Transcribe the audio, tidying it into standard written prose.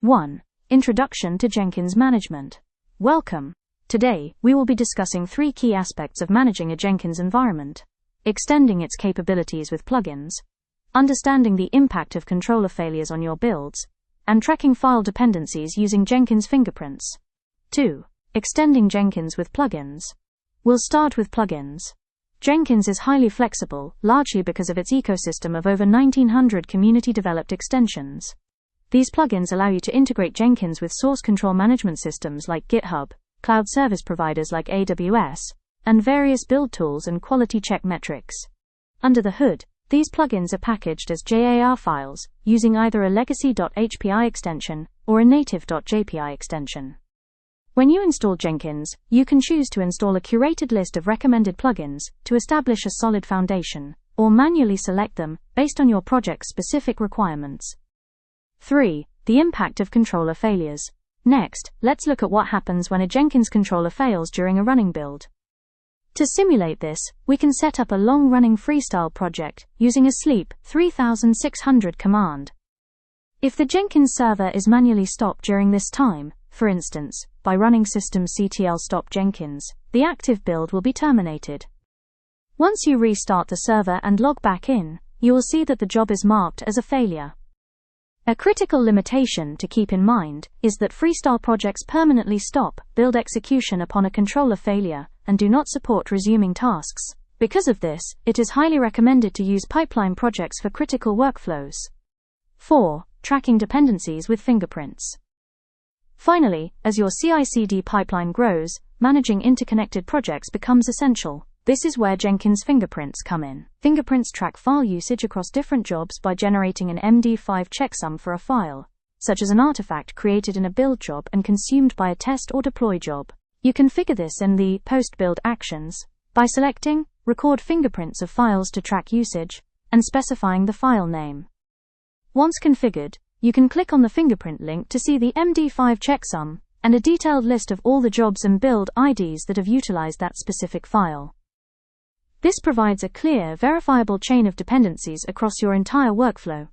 1. Introduction to Jenkins Management. Welcome. Today, we will be discussing 3 key aspects of managing a Jenkins environment: extending its capabilities with plugins, understanding the impact of controller failures on your builds, and tracking file dependencies using Jenkins Fingerprints. 2. Extending Jenkins with plugins. We'll start with plugins. Jenkins is highly flexible, largely because of its ecosystem of over 1,900 community-developed extensions. These plugins allow you to integrate Jenkins with source control management systems like GitHub, cloud service providers like AWS, and various build tools and quality check metrics. Under the hood, these plugins are packaged as JAR files, using either a legacy.hpi extension or a native.jpi extension. When you install Jenkins, you can choose to install a curated list of recommended plugins to establish a solid foundation, or manually select them based on your project's specific requirements. 3. The impact of controller failures. Next, let's look at what happens when a Jenkins controller fails during a running build. To simulate this, we can set up a long-running Freestyle project using a sleep 3600 command. If the Jenkins server is manually stopped during this time, for instance, by running systemctl stop Jenkins, the active build will be terminated. Once you restart the server and log back in, you will see that the job is marked as a failure. A critical limitation to keep in mind is that Freestyle projects permanently stop build execution upon a controller failure and do not support resuming tasks. Because of this, it is highly recommended to use pipeline projects for critical workflows. 4. Tracking dependencies with Fingerprints. Finally, as your CI/CD pipeline grows, managing interconnected projects becomes essential. This is where Jenkins Fingerprints come in. Fingerprints track file usage across different jobs by generating an MD5 checksum for a file, such as an artifact created in a build job and consumed by a test or deploy job. You configure this in the post-build actions by selecting Record Fingerprints of files to track usage and specifying the file name. Once configured, you can click on the fingerprint link to see the MD5 checksum and a detailed list of all the jobs and build IDs that have utilized that specific file. This provides a clear, verifiable chain of dependencies across your entire workflow.